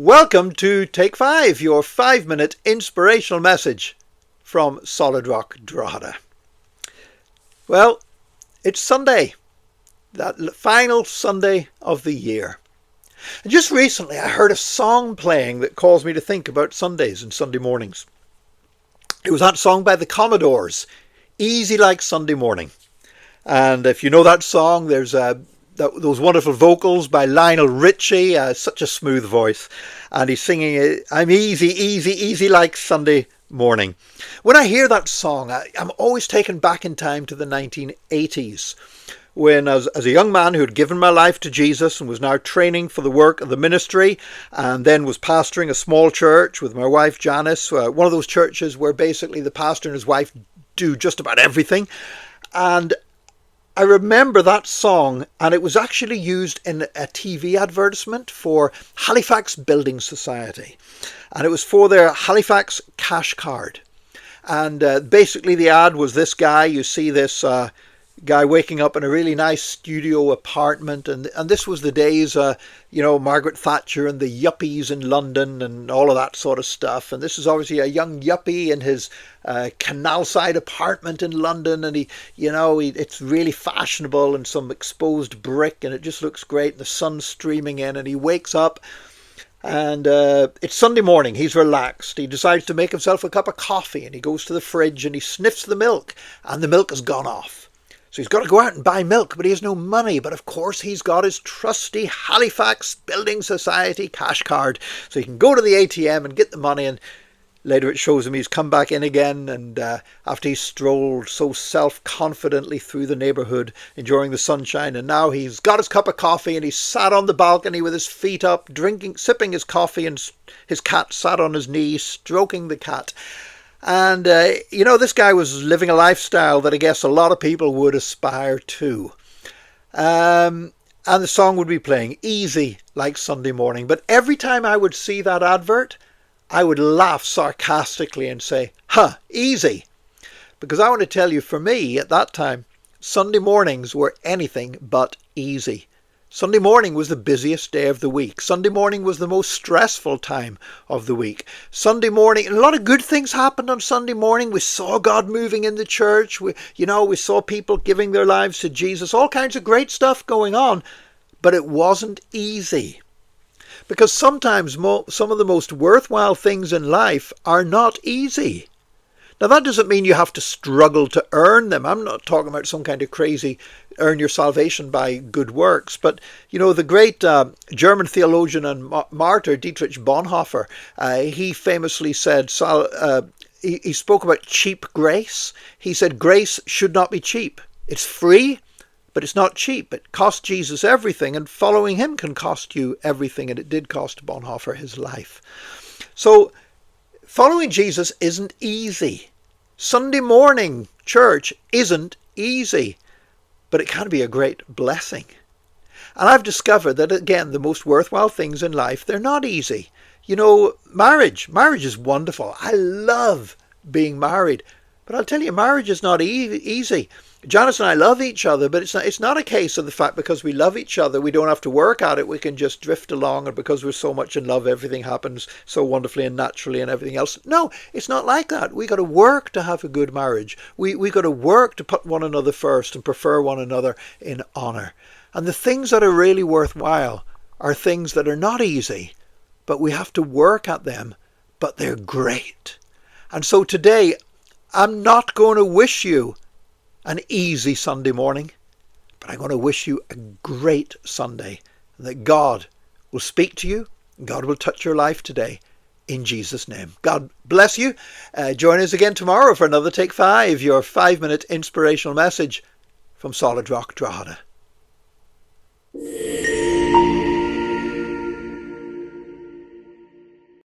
Welcome to Take 5, your 5-minute inspirational message from Solid Rock Drogheda. Well, it's Sunday, that final Sunday of the year. And just recently I heard a song playing that caused me to think about Sundays and Sunday mornings. It was that song by the Commodores, Easy Like Sunday Morning. And if you know that song, there's those wonderful vocals by Lionel Richie, such a smooth voice. And he's singing, I'm easy, easy, easy like Sunday morning. When I hear that song, I'm always taken back in time to the 1980s. When as a young man who had given my life to Jesus and was now training for the work of the ministry, and then was pastoring a small church with my wife Janice, one of those churches where basically the pastor and his wife do just about everything. And I remember that song, and it was actually used in a TV advertisement for Halifax Building Society. And it was for their Halifax cash card. And basically the ad was this guy, you see this guy waking up in a really nice studio apartment, and this was the days, Margaret Thatcher and the yuppies in London and all of that sort of stuff. And this is obviously a young yuppie in his canal side apartment in London, and it's really fashionable and some exposed brick, and it just looks great. And the sun's streaming in, and he wakes up. And it's Sunday morning. He's relaxed. He decides to make himself a cup of coffee, and he goes to the fridge and he sniffs the milk, and the milk has gone off. So he's got to go out and buy milk, but he has no money. But of course he's got his trusty Halifax Building Society cash card. So he can go to the ATM and get the money, and later it shows him he's come back in again, and after he's strolled so self-confidently through the neighbourhood, enjoying the sunshine, and now he's got his cup of coffee and he's sat on the balcony with his feet up, sipping his coffee, and his cat sat on his knee, stroking the cat. And, this guy was living a lifestyle that I guess a lot of people would aspire to. And the song would be playing, Easy Like Sunday Morning. But every time I would see that advert, I would laugh sarcastically and say, easy. Because I want to tell you, for me at that time, Sunday mornings were anything but easy. Sunday morning was the busiest day of the week. Sunday morning was the most stressful time of the week. Sunday morning, a lot of good things happened on Sunday morning. We saw God moving in the church. We saw people giving their lives to Jesus. All kinds of great stuff going on. But it wasn't easy. Because sometimes some of the most worthwhile things in life are not easy. Now, that doesn't mean you have to struggle to earn them. I'm not talking about some kind of crazy earn your salvation by good works. But, the great German theologian and martyr Dietrich Bonhoeffer, he famously said, he spoke about cheap grace. He said, grace should not be cheap. It's free, but it's not cheap. It cost Jesus everything, and following him can cost you everything. And it did cost Bonhoeffer his life. So, following Jesus isn't easy. Sunday morning church isn't easy, but it can be a great blessing. And I've discovered that, again, the most worthwhile things in life, they're not easy. Marriage is wonderful. I love being married, but I'll tell you, marriage is not easy. Janice and I love each other, but it's not a case of the fact because we love each other, we don't have to work at it, we can just drift along, and because we're so much in love, everything happens so wonderfully and naturally and everything else. No, it's not like that. We got to work to have a good marriage. We got to work to put one another first and prefer one another in honour. And the things that are really worthwhile are things that are not easy, but we have to work at them, but they're great. And so today, I'm not going to wish you an easy Sunday morning, but I'm going to wish you a great Sunday, and that God will speak to you, and God will touch your life today, in Jesus' name. God bless you. Join us again tomorrow for another Take 5, your 5-minute inspirational message from Solid Rock Drogheda.